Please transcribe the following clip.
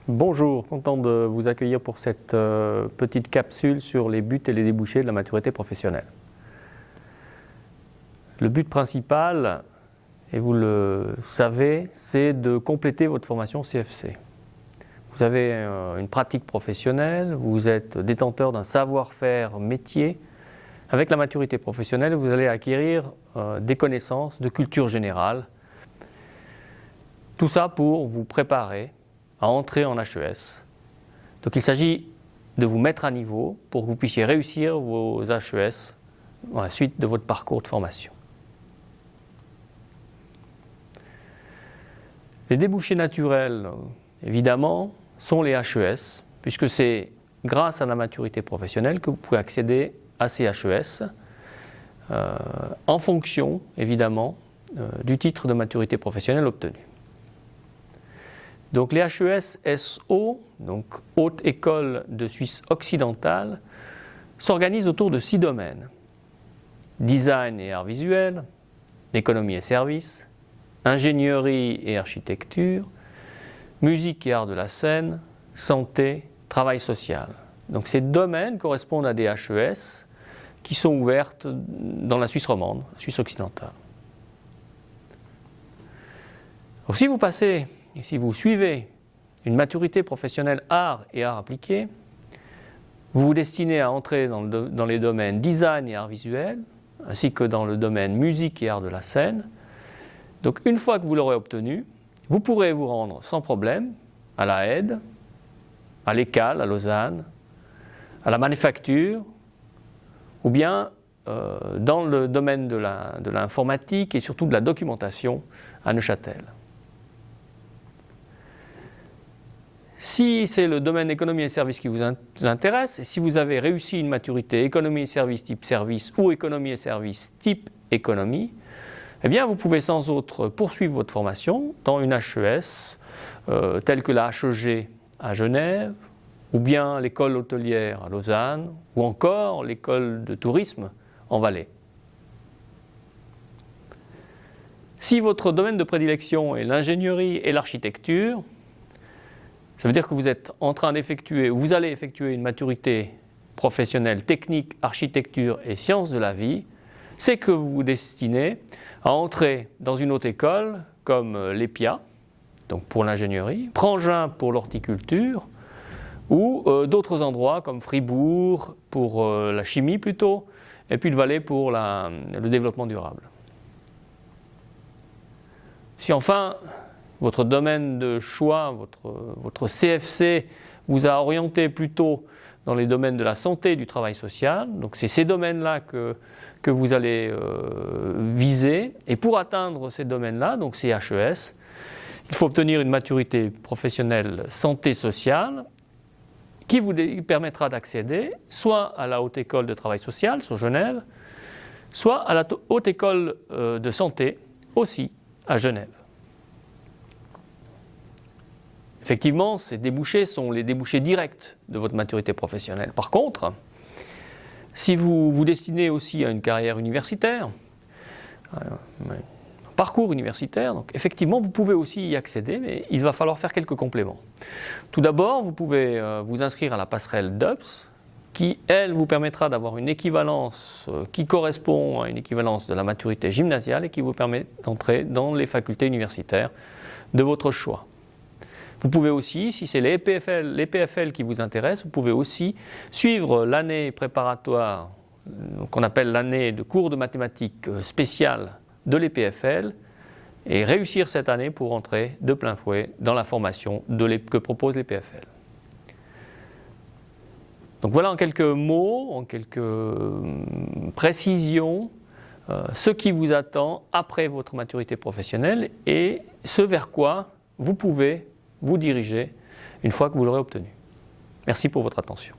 Bonjour, content de vous accueillir pour cette petite capsule sur les buts et les débouchés de la maturité professionnelle. Le but principal, et vous le savez, c'est de compléter votre formation CFC. Vous avez une pratique professionnelle, vous êtes détenteur d'un savoir-faire métier. Avec la maturité professionnelle, vous allez acquérir des connaissances de culture générale. Tout ça pour vous préparer à entrer en HES. Donc il s'agit de vous mettre à niveau pour que vous puissiez réussir vos HES dans la suite de votre parcours de formation. Les débouchés naturels, évidemment, sont les HES, puisque c'est grâce à la maturité professionnelle que vous pouvez accéder à ces HES, en fonction, évidemment, du titre de maturité professionnelle obtenu. Donc les HES SO, donc Haute École de Suisse occidentale, s'organisent autour de 6 domaines. Design et art visuel, économie et services, ingénierie et architecture, musique et art de la scène, santé, travail social. Donc ces domaines correspondent à des HES qui sont ouvertes dans la Suisse romande, Suisse occidentale. Alors, si vous passez et si vous suivez une maturité professionnelle art et art appliqué, vous vous destinez à entrer dans les domaines design et art visuel, ainsi que dans le domaine musique et art de la scène. Donc une fois que vous l'aurez obtenu, vous pourrez vous rendre sans problème à la HED, à l'ECAL à Lausanne, à la manufacture, ou bien dans le domaine de l'informatique et surtout de la documentation à Neuchâtel. Si c'est le domaine économie et services qui vous intéresse, et si vous avez réussi une maturité économie et services type service ou économie et services type économie, eh bien vous pouvez sans autre poursuivre votre formation dans une HES telle que la HEG à Genève, ou bien l'école hôtelière à Lausanne, ou encore l'école de tourisme en Valais. Si votre domaine de prédilection est l'ingénierie et l'architecture, ça veut dire que vous êtes en train d'effectuer, ou vous allez effectuer une maturité professionnelle technique, architecture et sciences de la vie, c'est que vous vous destinez à entrer dans une haute école comme l'EPIA, donc pour l'ingénierie, Prangin pour l'horticulture, ou d'autres endroits comme Fribourg pour la chimie plutôt, et puis le Valais pour le développement durable. Si enfin votre domaine de choix, votre CFC vous a orienté plutôt dans les domaines de la santé et du travail social. Donc c'est ces domaines-là que vous allez viser. Et pour atteindre ces domaines-là, donc ces HES, il faut obtenir une maturité professionnelle santé sociale qui vous permettra d'accéder soit à la Haute École de Travail Social sur Genève, soit à la Haute École de Santé aussi à Genève. Effectivement, ces débouchés sont les débouchés directs de votre maturité professionnelle. Par contre, si vous vous destinez aussi à une carrière universitaire, un parcours universitaire, donc effectivement, vous pouvez aussi y accéder, mais il va falloir faire quelques compléments. Tout d'abord, vous pouvez vous inscrire à la passerelle DUPS, qui, elle, vous permettra d'avoir une équivalence qui correspond à une équivalence de la maturité gymnasiale et qui vous permet d'entrer dans les facultés universitaires de votre choix. Vous pouvez aussi, si c'est les PFL qui vous intéressent, vous pouvez aussi suivre l'année préparatoire qu'on appelle l'année de cours de mathématiques spéciales de l'EPFL et réussir cette année pour entrer de plein fouet dans la formation que propose l'EPFL. Donc voilà en quelques mots, en quelques précisions, ce qui vous attend après votre maturité professionnelle et ce vers quoi vous pouvez vous diriger une fois que vous l'aurez obtenu. Merci pour votre attention.